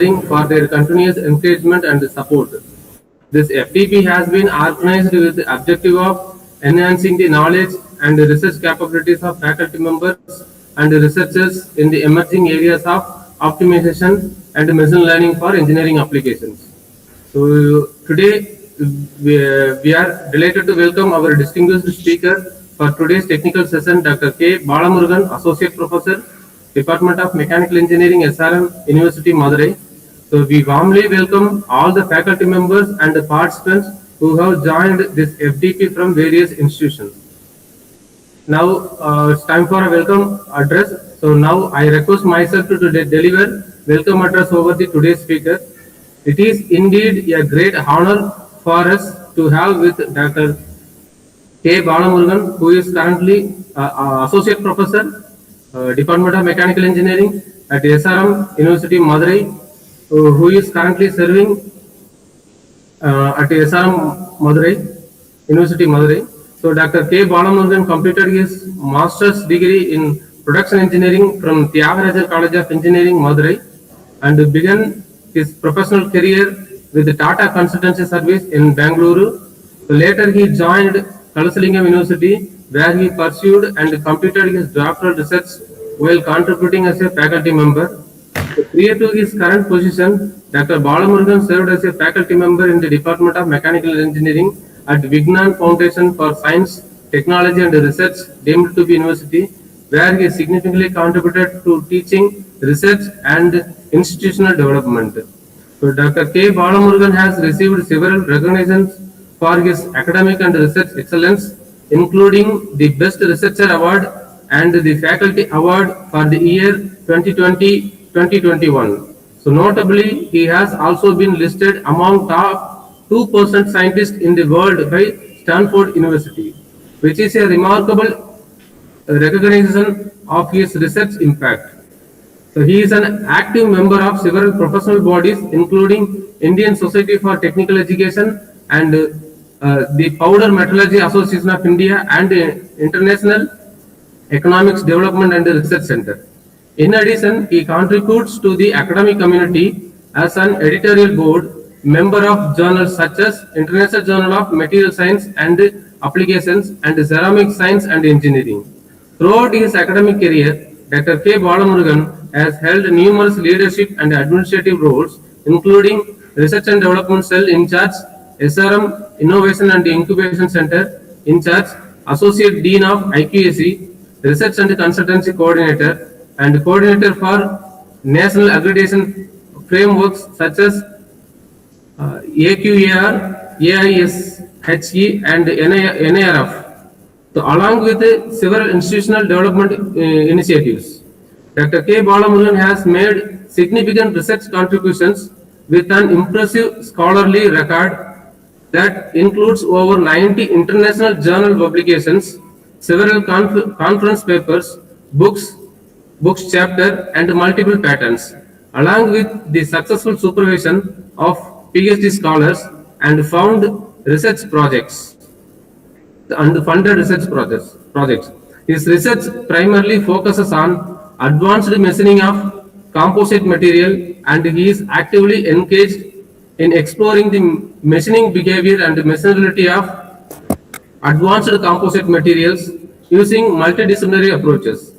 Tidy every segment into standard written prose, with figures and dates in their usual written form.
for their continuous encouragement and support. This FDP has been organized with the objective of enhancing the knowledge and the research capabilities of faculty members and researchers in the emerging areas of optimization and machine learning for engineering applications. So today we are delighted to welcome our distinguished speaker for today's technical session, Dr. K. Balamurugan, Associate Professor, Department of Mechanical Engineering, SRM, University, Madurai. So we warmly welcome all the faculty members and the participants who have joined this FDP from various institutions. Now it's time for a welcome address. So now I request myself to deliver welcome address over the today's speaker. It is indeed a great honor for us to have with Dr. K. Balamurugan, who is currently Associate Professor, Department of Mechanical Engineering at SRM, University, Madurai, who is currently serving at SRM, Madurai, University, Madurai. So Dr. K. Balamurugan completed his master's degree in production engineering from Tyagaraja College of Engineering, Madurai, and began his professional career with the Tata Consultancy Service in Bangalore. So later he joined Kalasalingam University, where he pursued and completed his doctoral research while contributing as a faculty member. So prior to his current position, Dr. Balamurugan served as a faculty member in the Department of Mechanical Engineering at Vignan Foundation for Science, Technology and Research, deemed to be university, where he significantly contributed to teaching, research and institutional development. So Dr. K. Balamurugan has received several recognitions for his academic and research excellence, including the Best Researcher Award and the Faculty Award for the year 2020-2021. So notably, he has also been listed among top 2% scientists in the world by Stanford University, which is a remarkable recognition of his research impact. So he is an active member of several professional bodies, including Indian Society for Technical Education and the Powder Metallurgy Association of India and International Economics Development and Research Center. In addition, he contributes to the academic community as an editorial board member of journals such as International Journal of Material Science and Applications and Ceramic Science and Engineering. Throughout his academic career, Dr. K. Balamurugan has held numerous leadership and administrative roles, including Research and Development Cell in charge, SRM Innovation and Incubation Center in charge, Associate Dean of IQAC, Research and Consultancy Coordinator, and Coordinator for National Accreditation Frameworks such as AQAR, AISHE, and NIRF. So, along with several institutional development initiatives, Dr. K. Balamurugan has made significant research contributions with an impressive scholarly record that includes over 90 international journal publications, several conference papers, books chapter, and multiple patents, along with the successful supervision of PhD scholars and funded research projects. His research primarily focuses on advanced machining of composite material, and he is actively engaged in exploring the machining behavior and machinability of advanced composite materials using multidisciplinary approaches.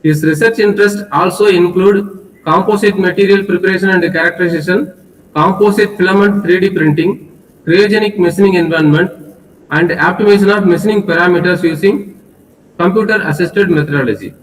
His research interests also include composite material preparation and characterization, composite filament 3D printing, cryogenic machining environment, and optimization of machining parameters using computer-assisted methodology.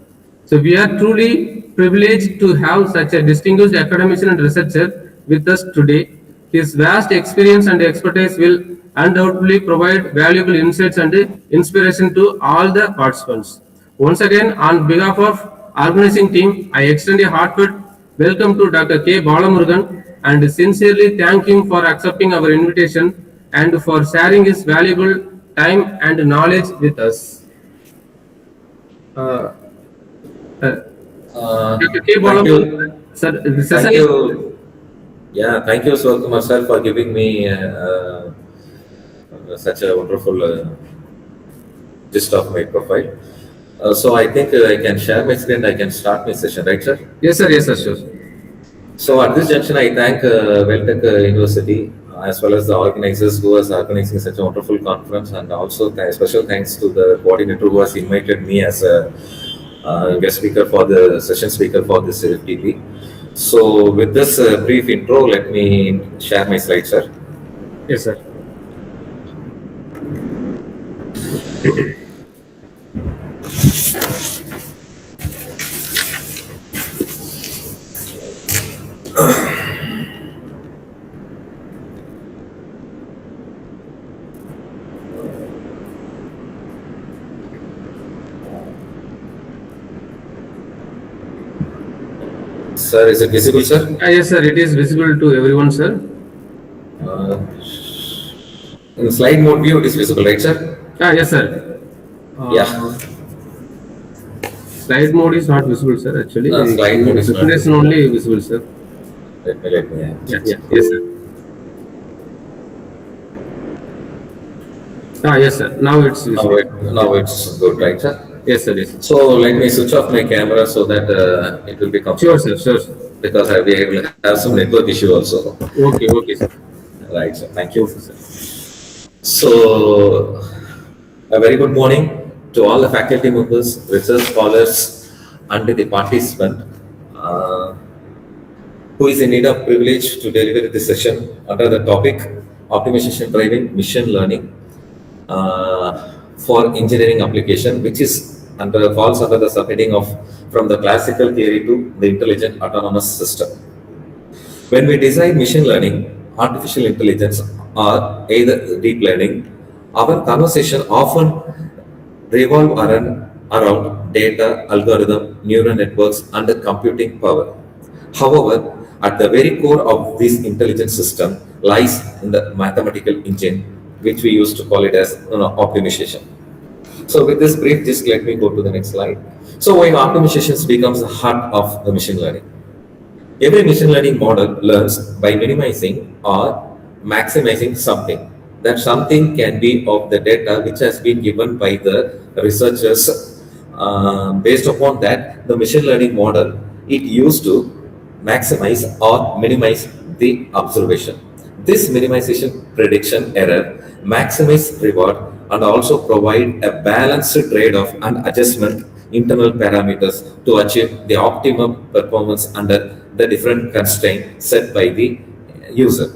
So we are truly privileged to have such a distinguished academician and researcher with us today. His vast experience and expertise will undoubtedly provide valuable insights and inspiration to all the participants. Once again, on behalf of organizing team, I extend a heartfelt welcome to Dr. K. Balamurugan and sincerely thank him for accepting our invitation and for sharing his valuable time and knowledge with us. Dr. K. Balamurugan, sir, the session thank you. Yeah, thank you so much, sir, for giving me such a wonderful gist of my profile. So I think I can share my screen. I can start my session, right, sir? Yes, sir. Yes, sir. Sure. So at this junction, I thank Weltech University as well as the organizers who was organizing such a wonderful conference, and also special thanks to the coordinator who has invited me as a guest speaker for the session speaker for this FDP. So with this brief intro, let me share my slides, sir. Yes, sir. Sir, is it visible, sir? Yes, sir. It is visible to everyone, sir. In slide mode view, it is visible, right, sir? Yes, sir. Yeah. Slide mode is not visible, sir. Actually, Slide mode is not presentation only visible, sir. Let me. Yes, sir. Yes, sir. Now it's visible. Now it's good, right, sir? Yes, sir. Yes, sir. So let me switch off my camera so that it will be comfortable. Sure, sir. Sure, sir. Because I will have some network issue also. Okay, okay, sir. Right, sir. Thank you. Okay, sir. So, a very good morning to all the faculty members, research scholars, and the participant who is in need of privilege to deliver this session under the topic optimization driving machine learning for engineering application, which is falls under the subheading of from the classical theory to the intelligent autonomous system. When we design machine learning, artificial intelligence, or either deep learning, our conversation often revolve around data, algorithm, neural networks, and the computing power. However, at the very core of this intelligent system lies in the mathematical engine, which we used to call it as optimization. So with this brief, just let me go to the next slide. So why optimization becomes the heart of the machine learning? Every machine learning model learns by minimizing or maximizing something. That something can be of the data which has been given by the researchers. Based upon that, the machine learning model, it used to maximize or minimize the observation. This minimization prediction error maximize reward and also provide a balanced trade-off and adjustment internal parameters to achieve the optimum performance under the different constraints set by the user.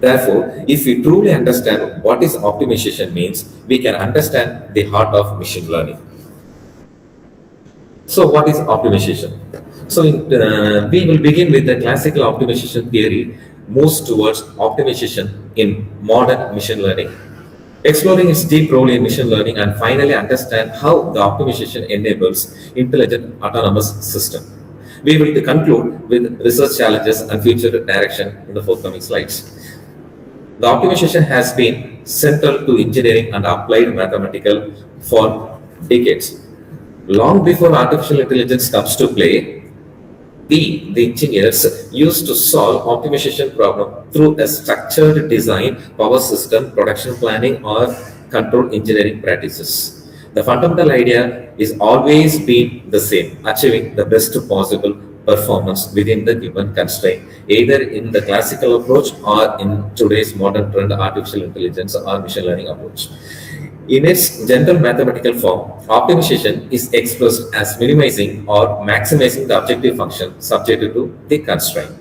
Therefore, if we truly understand what is optimization means, we can understand the heart of machine learning. So what is optimization? So we will begin with the classical optimization theory moves towards optimization in modern machine learning, exploring its deep role in machine learning and finally understand how the optimization enables intelligent autonomous system. We will conclude with research challenges and future direction in the forthcoming slides. The optimization has been central to engineering and applied mathematical for decades. Long before artificial intelligence comes to play, the engineers used to solve optimization problem through a structured design, power system, production planning, or control engineering practices. The fundamental idea is always been the same, achieving the best possible performance within the given constraint, either in the classical approach or in today's modern trend artificial intelligence or machine learning approach. In its general mathematical form, optimization is expressed as minimizing or maximizing the objective function subject to the constraint.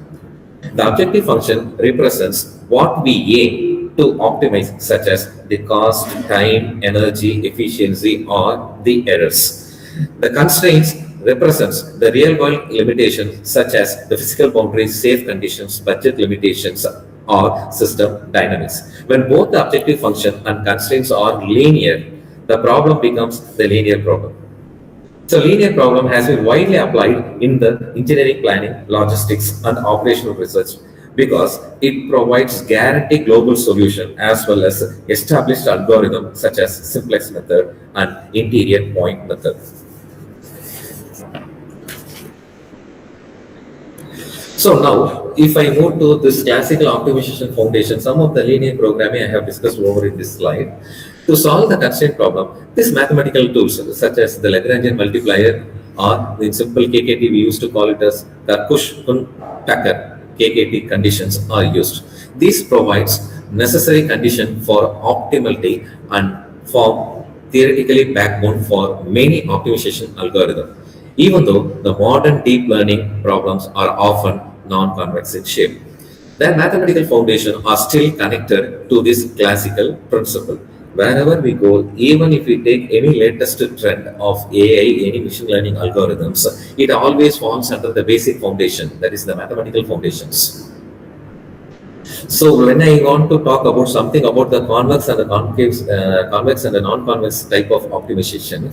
The objective function represents what we aim to optimize, such as the cost, time, energy, efficiency, or the errors. The constraints represents the real-world limitations, such as the physical boundaries, safe conditions, budget limitations, or system dynamics. When both the objective function and constraints are linear, the problem becomes the linear problem. So linear problem has been widely applied in the engineering planning, logistics, and operational research because it provides guaranteed global solution as well as established algorithms such as simplex method and interior point method. So now, if I move to this classical optimization foundation, some of the linear programming I have discussed over in this slide. To solve the constraint problem, these mathematical tools such as the Lagrangian multiplier or in simple KKT we used to call it as the Kush-Kun-Tucker KKT conditions are used. This provides necessary condition for optimality and form theoretically backbone for many optimization algorithms. Even though the modern deep learning problems are often non-convex in shape, their mathematical foundation are still connected to this classical principle. Wherever we go, even if we take any latest trend of AI, any machine learning algorithms, it always falls under the basic foundation, that is the mathematical foundations. So when I want to talk about something about the convex and the convex and the non-convex type of optimization,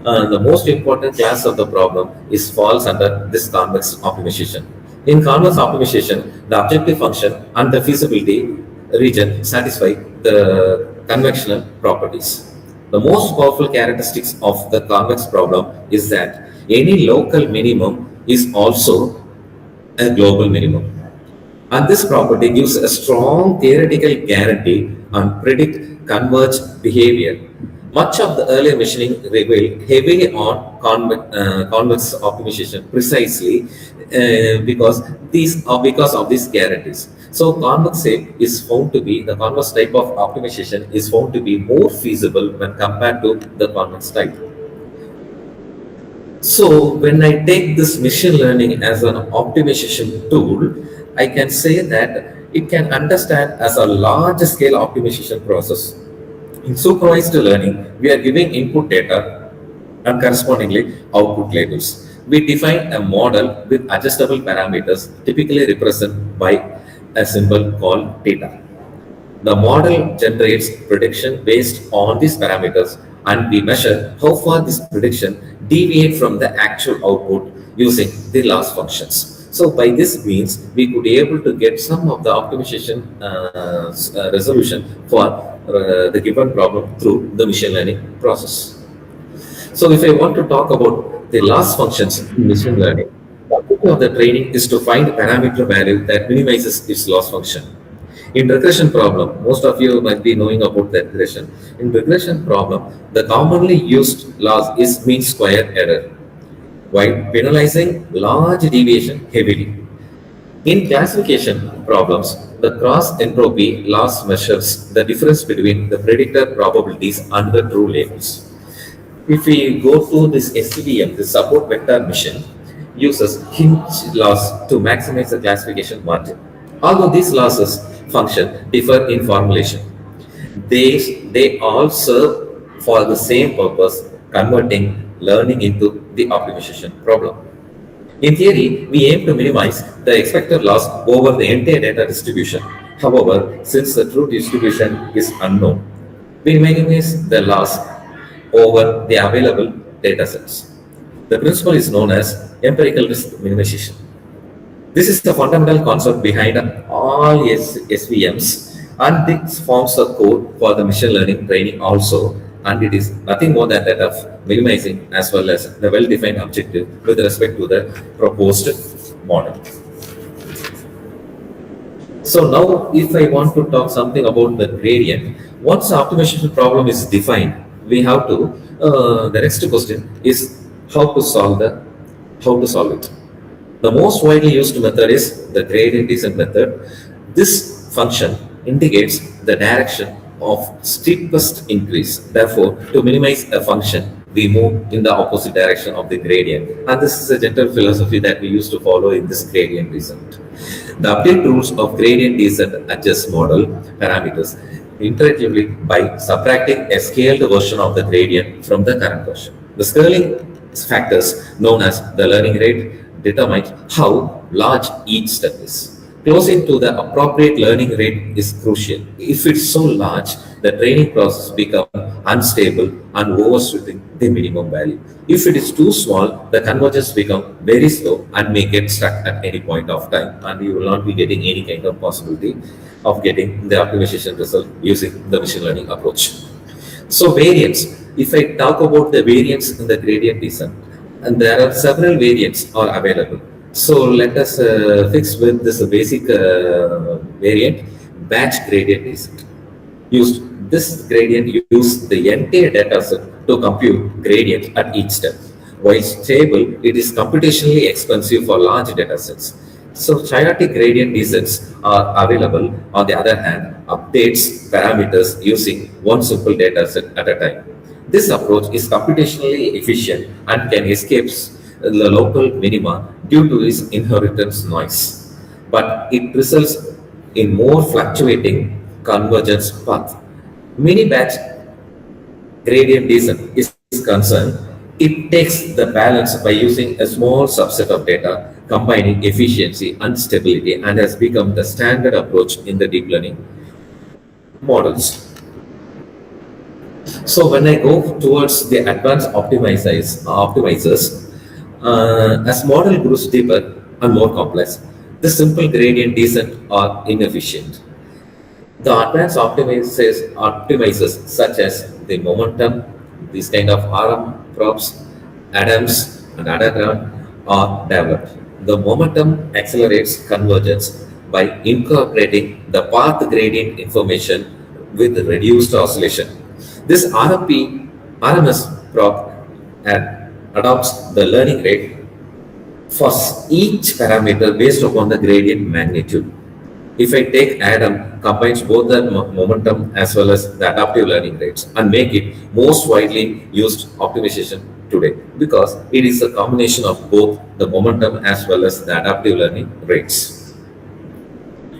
the most important class of the problem is falls under this convex optimization. In convex optimization, the objective function and the feasibility region satisfy the convectional properties. The most powerful characteristics of the convex problem is that any local minimum is also a global minimum. And this property gives a strong theoretical guarantee and predict converged behavior. Much of the earlier machining relied heavily on convex optimization precisely because of these guarantees. So convex shape is found to be the convex type of optimization is found to be more feasible when compared to the convex type. So when I take this machine learning as an optimization tool, I can say that it can understand as a large scale optimization process. In supervised learning, we are giving input data and correspondingly output labels. We define a model with adjustable parameters typically represented by a symbol called theta. The model generates prediction based on these parameters, and we measure how far this prediction deviate from the actual output using the loss functions. So by this means, we could be able to get some of the optimization resolution for the given problem through the machine learning process. So if I want to talk about the loss functions in machine learning, the objective of the training is to find a parameter value that minimizes its loss function. In regression problem, most of you might be knowing about the regression. In regression problem, the commonly used loss is mean square error, while penalizing large deviation heavily. In classification problems, the cross entropy loss measures the difference between the predictor probabilities and the true labels. If we go to this SVM, the support vector mission, uses hinge loss to maximize the classification margin. Although these losses function differ in formulation, they all serve for the same purpose, converting learning into the optimization problem. In theory, we aim to minimize the expected loss over the entire data distribution. However, since the true distribution is unknown, we minimize the loss over the available data sets. The principle is known as empirical risk minimization. This is the fundamental concept behind all SVMs, and this forms the code for the machine learning training also, and it is nothing more than that of minimizing as well as the well-defined objective with respect to the proposed model. So now if I want to talk something about the gradient, once the optimization problem is defined, we have to, the next question is how to solve it. The most widely used method is the gradient descent method. This function indicates the direction of steepest increase. Therefore, to minimize a function, we move in the opposite direction of the gradient. And this is a general philosophy that we used to follow in this gradient descent. The update rules of gradient descent adjust model parameters iteratively by subtracting a scaled version of the gradient from the current version. The scaling factors known as the learning rate determine how large each step is. Closing to the appropriate learning rate is crucial. If it's so large, the training process becomes unstable and overshooting the minimum value. If it is too small, the convergence becomes very slow and may get stuck at any point of time, and you will not be getting any kind of possibility of getting the optimization result using the machine learning approach. So variance, if I talk about the variance in the gradient descent, and there are several variants are available. So let us fix with this basic variant, batch gradient descent. This gradient use the entire data set to compute gradient at each step. While stable, it is computationally expensive for large data sets. So chaotic gradient descents are available. On the other hand, updates parameters using one simple data set at a time. This approach is computationally efficient and can escape the local minima due to its inheritance noise. But it results in more fluctuating convergence path. Mini batch gradient descent is concerned, it takes the balance by using a small subset of data, combining efficiency and stability, and has become the standard approach in the deep learning models. So when I go towards the advanced optimizers, as model grows deeper and more complex, the simple gradient descent are inefficient. The advanced optimizers such as the momentum, these kind of RM props, Adams and Adagram are developed. The momentum accelerates convergence by incorporating the path gradient information with reduced oscillation. This RMS prop adopts the learning rate for each parameter based upon the gradient magnitude. If I take Adam, combines both the momentum as well as the adaptive learning rates and make it most widely used optimization today because it is a combination of both the momentum as well as the adaptive learning rates.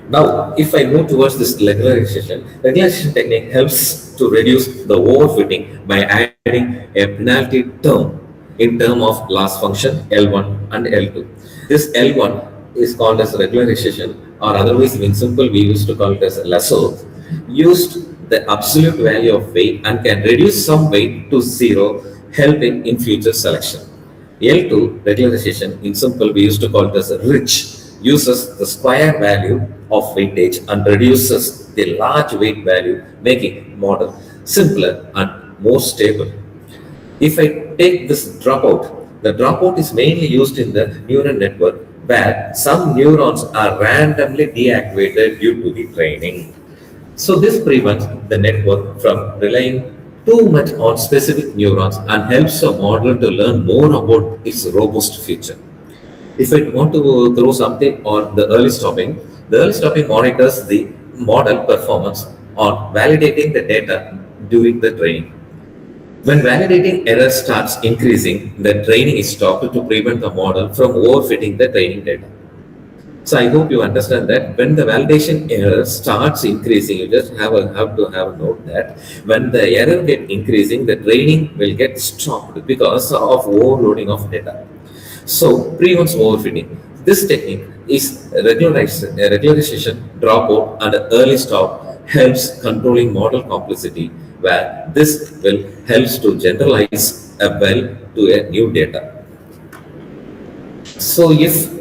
Now, if I move towards this regularization technique helps to reduce the overfitting by adding a penalty term in term of loss function L1 and L2. This L1 is called as regularization, or otherwise in simple we used to call it as lasso, used the absolute value of weight and can reduce some weight to zero, helping in future selection. L2 regularization in simple we used to call it as rich, uses the square value of weightage and reduces the large weight value, making model simpler and more stable. If I take this dropout, the dropout is mainly used in the neural network where some neurons are randomly deactivated due to the training. So this prevents the network from relying too much on specific neurons and helps the model to learn more about its robust future. If I want to throw something on the early stopping monitors the model performance on validating the data during the training. When validating error starts increasing, the training is stopped to prevent the model from overfitting the training data. So I hope you understand that when the validation error starts increasing, you just have to have a note that when the error get increasing, the training will get stopped because of overloading of data. So prevents overfitting. This technique is regularization, dropout, and early stop helps controlling model complexity, where this will helps to generalize a well to a new data. So if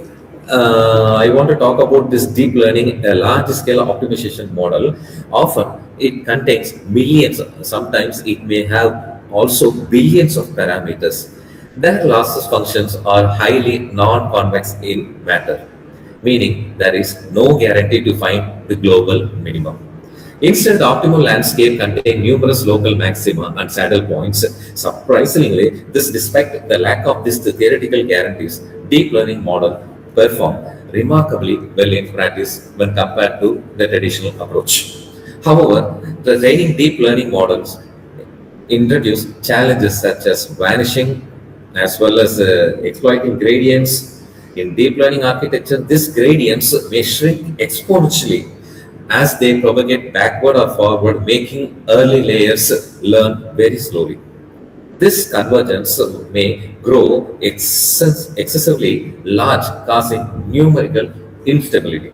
I want to talk about this deep learning, a large scale optimization model, often it contains millions, sometimes it may have also billions of parameters. Their lossless functions are highly non-convex in matter, meaning there is no guarantee to find the global minimum. Instead, the optimal landscape contains numerous local maxima and saddle points. Surprisingly, this despite the lack of these theoretical guarantees, deep learning model perform remarkably well in practice when compared to the traditional approach. However, the training deep learning models introduce challenges such as vanishing as well as exploiting gradients. In deep learning architecture, these gradients may shrink exponentially as they propagate backward or forward, making early layers learn very slowly. This convergence may grow excessively large, causing numerical instability.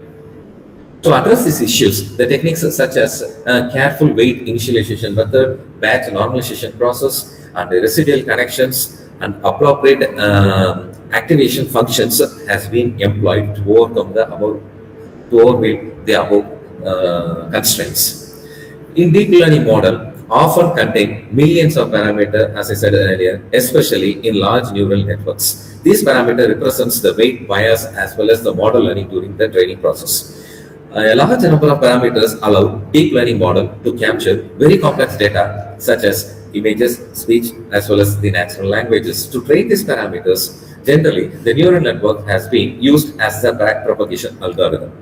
To address these issues, the techniques such as careful weight initialization method, batch normalization process, and the residual connections and appropriate activation functions has been employed to overcome the above constraints. In deep learning model, often contain millions of parameters, as I said earlier, especially in large neural networks. These parameters represents the weight bias as well as the model learning during the training process. A large number of parameters allow deep learning model to capture very complex data such as images, speech, as well as the natural languages. To train these parameters, Generally, the neural network has been used as a backpropagation algorithm.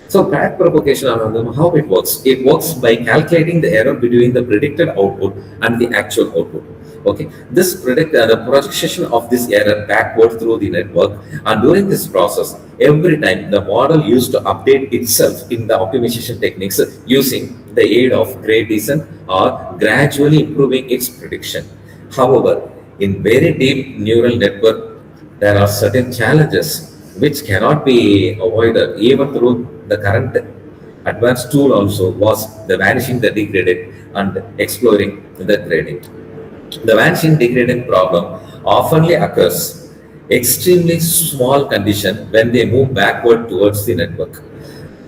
So backpropagation algorithm, how it works? It works by calculating the error between the predicted output and the actual output. Okay, this predict the projection of this error backward through the network, and during this process, every time the model used to update itself in the optimization techniques using the aid of gradient descent or gradually improving its prediction. However, in very deep neural network, there are certain challenges which cannot be avoided even through the current advanced tool also was the vanishing the degraded and exploring the gradient. The vanishing degraded problem often occurs extremely small condition when they move backward towards the network,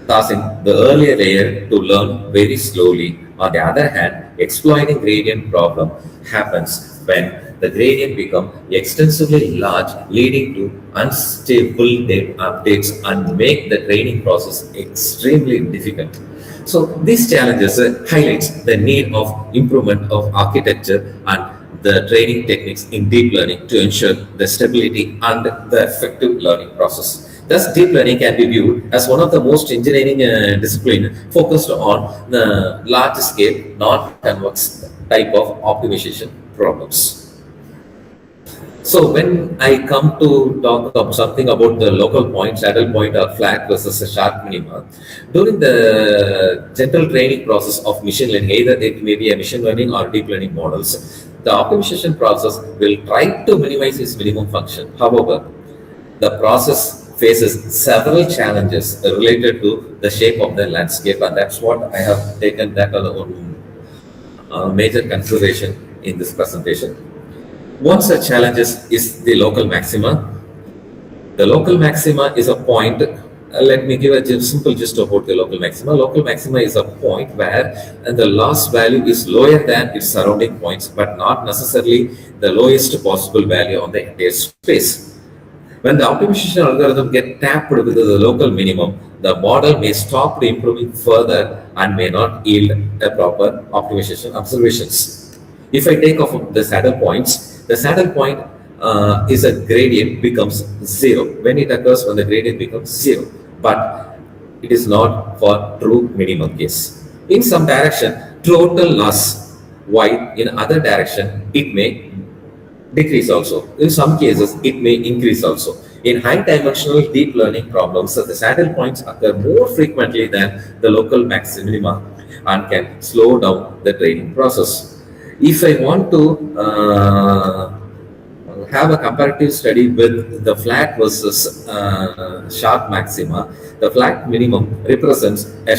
causing the earlier layer to learn very slowly. On the other hand, exploiting gradient problem happens when the gradient become extensively large, leading to unstable updates and make the training process extremely difficult. So these challenges highlights the need of improvement of architecture and the training techniques in deep learning to ensure the stability and the effective learning process. Thus, deep learning can be viewed as one of the most engineering discipline focused on the large scale, non-convex type of optimization problems. So when I come to talk about something about the local point, saddle point or flat versus a sharp minima, during the general training process of machine learning, either it may be a machine learning or deep learning models, the optimization process will try to minimize its minimum function. However, the process faces several challenges related to the shape of the landscape, and that's what I have taken that as a major consideration in this presentation. One such challenge is the local maxima. The local maxima is a point. Let me give a simple gist about the local maxima. Local maxima is a point where the loss value is lower than its surrounding points, but not necessarily the lowest possible value on the entire space. When the optimization algorithm gets tapped with the local minimum, the model may stop improving further and may not yield a proper optimization observations. If I take off the saddle points, the saddle point is a gradient becomes zero. When it occurs, when the gradient becomes zero, but it is not for true minimum case. In some direction, total loss, while in other direction, it may decrease also. In some cases, it may increase also. In high dimensional deep learning problems, the saddle points occur more frequently than the local maximuma and can slow down the training process. If I want to have a comparative study with the flat versus sharp maxima, the flat minimum represents a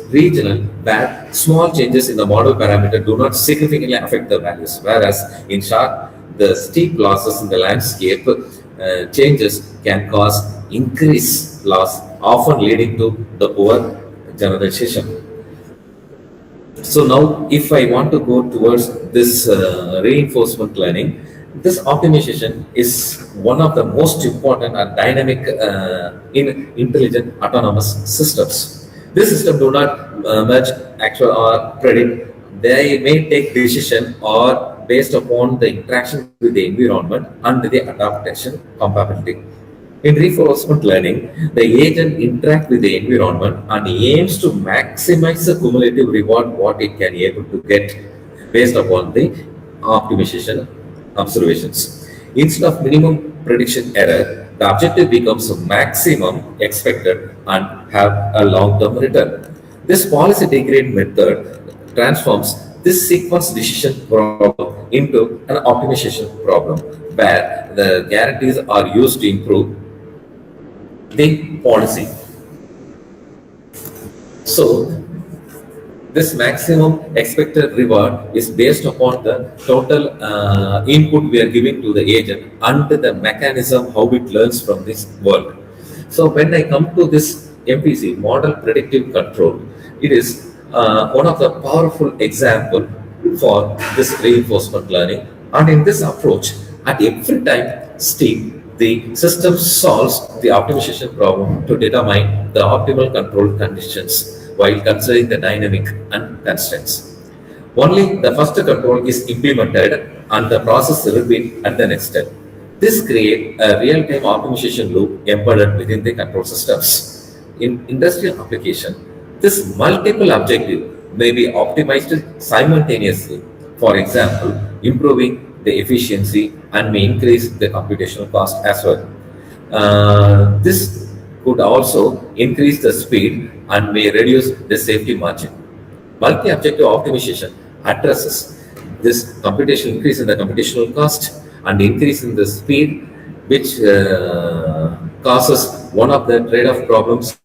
regional where small changes in the model parameter do not significantly affect the values, whereas in sharp, the steep losses in the landscape changes can cause increased loss, often leading to the poor generalization. So now, if I want to go towards this reinforcement learning, this optimization is one of the most important and dynamic in intelligent autonomous systems. This system do not merge, actual or predict. They may take decision or based upon the interaction with the environment and the adaptation compatibility. In reinforcement learning, the agent interacts with the environment and aims to maximize the cumulative reward what it can able to get based upon the optimization observations. Instead of minimum prediction error, the objective becomes a maximum expected and have a long-term return. This policy degrade method transforms this sequence decision problem into an optimization problem where the guarantees are used to improve the policy. So this maximum expected reward is based upon the total input we are giving to the agent and the mechanism how it learns from this world. So when I come to this MPC, model predictive control, it is one of the powerful example for this reinforcement learning. And in this approach, at every time step, the system solves the optimization problem to determine the optimal control conditions while considering the dynamic and constraints. Only the first control is implemented and the process repeat at the next step. This creates a real-time optimization loop embedded within the control systems. In industrial application, this multiple objective may be optimized simultaneously. For example, improving the efficiency and may increase the computational cost as well. This could also increase the speed and may reduce the safety margin. Multi-objective optimization addresses this computation increase in the computational cost and increase in the speed, which causes one of the trade-off problems,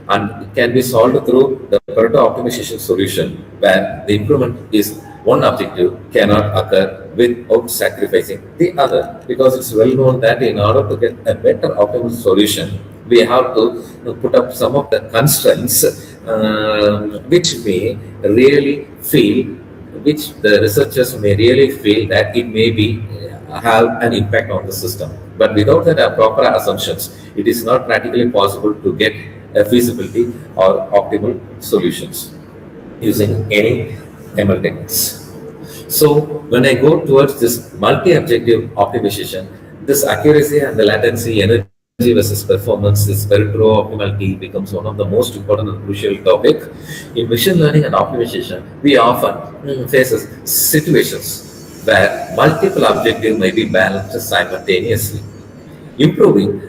and it can be solved through the Pareto optimization solution, where the improvement is one objective cannot occur without sacrificing the other, because it's well known that in order to get a better optimal solution, we have to put up some of the constraints which may really feel, which the researchers may really feel that it may be have an impact on the system. But without that proper assumptions, it is not practically possible to get a feasibility or optimal solutions using any ML techniques. So when I go towards this multi-objective optimization, this accuracy and the latency, energy versus performance, this Pareto optimality becomes one of the most important and crucial topic. In machine learning and optimization, we often faces situations where multiple objectives may be balanced simultaneously. Improving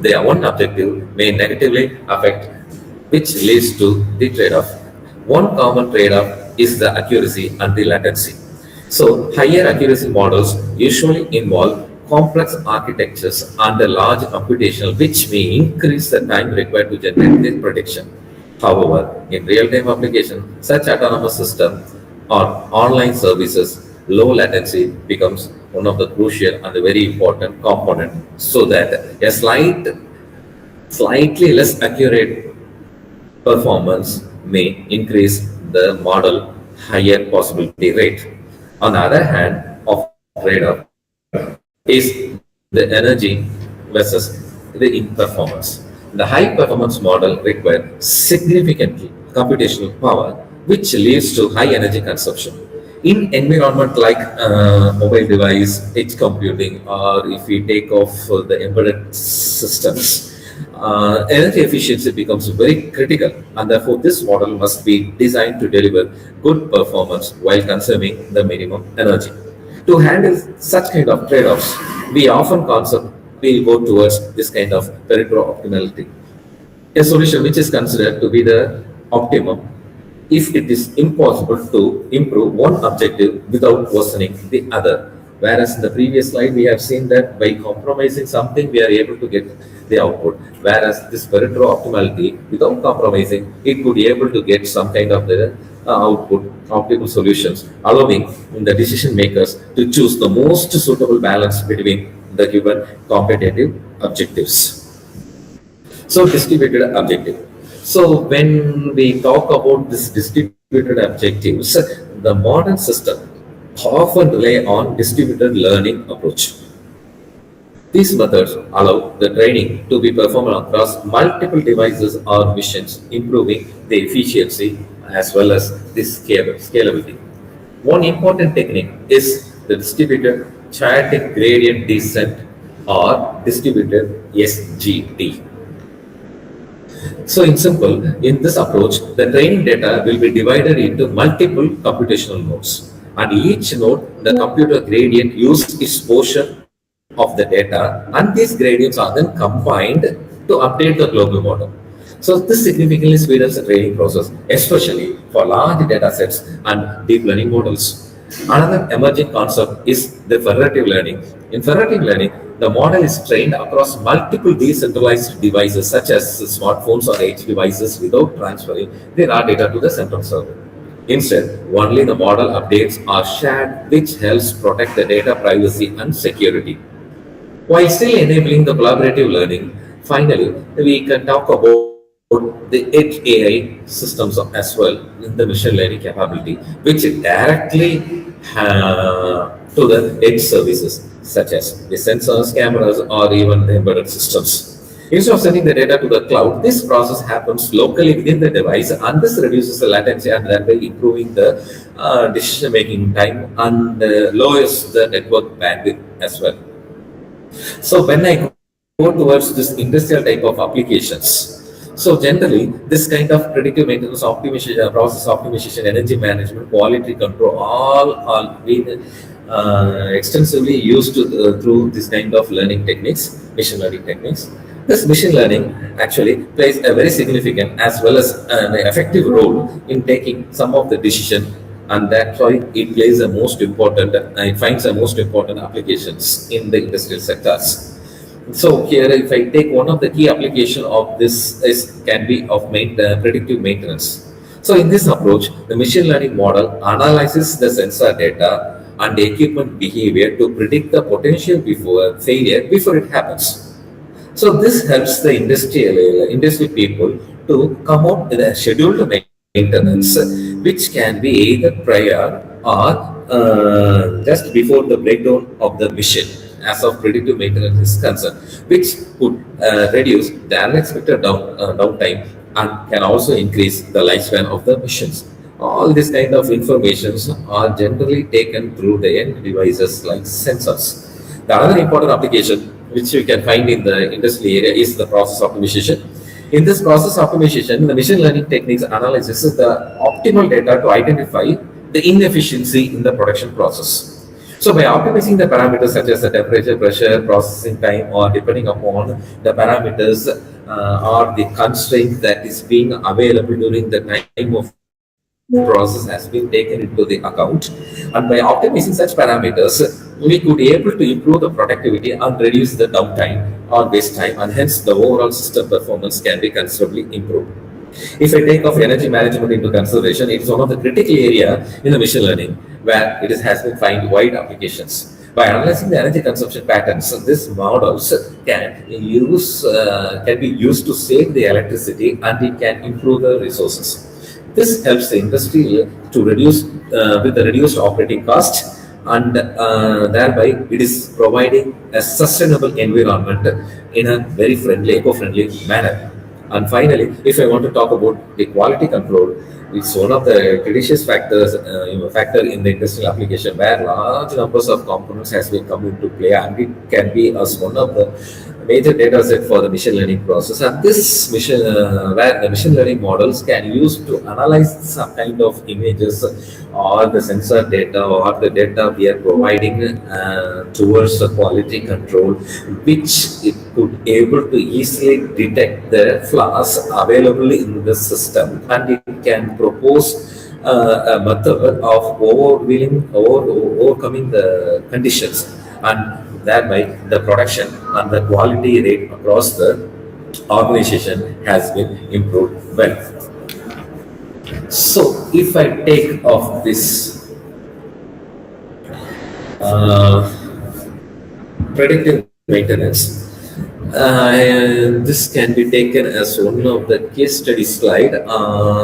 the one objective may negatively affect, which leads to the trade-off. One common trade-off is the accuracy and the latency. So higher accuracy models usually involve complex architectures and a large computational, which may increase the time required to generate the prediction. However, in real-time application, such autonomous systems or online services, low latency becomes one of the crucial and a very important component, so that a slightly less accurate performance may increase the model higher possibility rate. On the other hand, of trade-off is the energy versus the in performance. The high performance model requires significantly computational power, which leads to high energy consumption. In environment like mobile device, edge computing, or if we take off the embedded systems, energy efficiency becomes very critical, and therefore this model must be designed to deliver good performance while consuming the minimum energy. To handle such kind of trade-offs, we often we go towards this kind of Pareto optimality, a solution which is considered to be the optimum if it is impossible to improve one objective without worsening the other. Whereas in the previous slide, we have seen that by compromising something, we are able to get the output. Whereas this Pareto optimality, without compromising, it could be able to get some kind of the output, optimal solutions, allowing the decision makers to choose the most suitable balance between the given competitive objectives. So distributed objective. So when we talk about this distributed objectives, the modern system often rely on distributed learning approach. These methods allow the training to be performed across multiple devices or machines, improving the efficiency as well as the scalability. One important technique is the distributed chaotic gradient descent or distributed SGD. So in this approach, the training data will be divided into multiple computational nodes. And each node, the computer gradient uses its portion of the data, and these gradients are then combined to update the global model. So this significantly speeds up the training process, especially for large data sets and deep learning models. Another emerging concept is the federative learning. In federative learning, the model is trained across multiple decentralized devices such as smartphones or edge devices without transferring the raw data to the central server. Instead, only the model updates are shared, which helps protect the data privacy and security. While still enabling the collaborative learning, finally, we can talk about the edge AI systems as well in the machine learning capability, which directly to the edge services such as the sensors, cameras, or even the embedded systems. Instead of sending the data to the cloud, this process happens locally within the device, and this reduces the latency and thereby improving the decision-making time and lowers the network bandwidth as well. So when I go towards this industrial type of applications, so generally this kind of predictive maintenance optimization, process optimization, energy management, quality control, all are being extensively used through this kind of learning techniques, machine learning techniques. This machine learning actually plays a very significant as well as an effective role in taking some of the decision, and that's why it plays the most important, it finds the most important applications in the industrial sectors. So here, if I take one of the key application of this is can be of predictive maintenance. So in this approach, the machine learning model analyzes the sensor data and equipment behavior to predict the potential before failure before it happens. So this helps the industry people to come up with a scheduled maintenance, which can be either prior or just before the breakdown of the machine, as of predictive maintenance is concerned, which could reduce the unexpected downtime and can also increase the lifespan of the machines. All these kind of informations are generally taken through the end devices like sensors. The other important application which you can find in the industry area is the process optimization. In this process optimization, the machine learning techniques analyzes the optimal data to identify the inefficiency in the production process. So by optimizing the parameters such as the temperature, pressure, processing time, or depending upon the parameters or the constraint that is being available during the time of process has been taken into the account, and by optimizing such parameters we could be able to improve the productivity and reduce the downtime or waste time, and hence the overall system performance can be considerably improved. If I take of energy management into consideration, it is one of the critical area in the machine learning where it has been find wide applications. By analyzing the energy consumption patterns, these models can be used to save the electricity and it can improve the resources. This helps the industry to reduce with the reduced operating cost, and thereby it is providing a sustainable environment in a very friendly, eco-friendly manner. And finally, if I want to talk about the quality control, it's one of the critical factor in the industrial application where large numbers of components has been come into play, and it can be as one of the major data set for the machine learning process. And this machine, where the machine learning models can use to analyze some kind of images or the sensor data or the data we are providing towards the quality control, which it could able to easily detect the flaws available in the system, and it can propose a method of overcoming the conditions, and thereby the production and the quality rate across the organization has been improved well. So if I take off this predictive maintenance, this can be taken as one of the case study slide.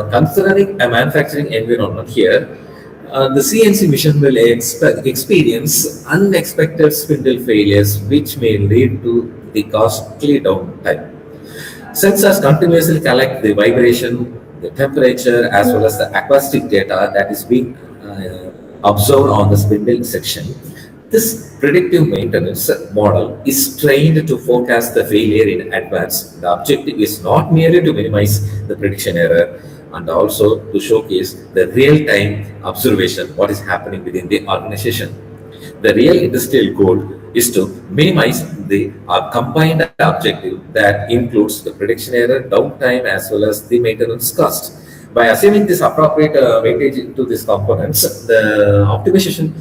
Considering a manufacturing environment here, the CNC machine will experience unexpected spindle failures, which may lead to the costly downtime. Sensors continuously collect the vibration, the temperature, as well as the acoustic data that is being observed on the spindle section. This predictive maintenance model is trained to forecast the failure in advance. The objective is not merely to minimize the prediction error and also to showcase the real-time observation what is happening within the organization. The real industrial goal is to minimize the combined objective that includes the prediction error, downtime, as well as the maintenance cost. By assuming this appropriate weightage into these components, the optimization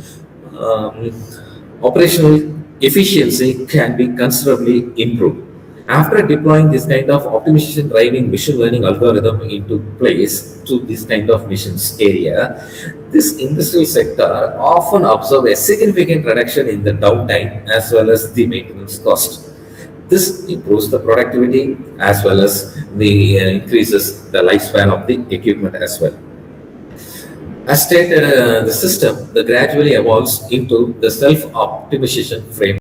operational efficiency can be considerably improved. After deploying this kind of optimization driving machine learning algorithm into place to this kind of missions area, this industrial sector often observe a significant reduction in the downtime as well as the maintenance cost. This improves the productivity as well as the increases the lifespan of the equipment as well. As stated, the system that gradually evolves into the self-optimization framework.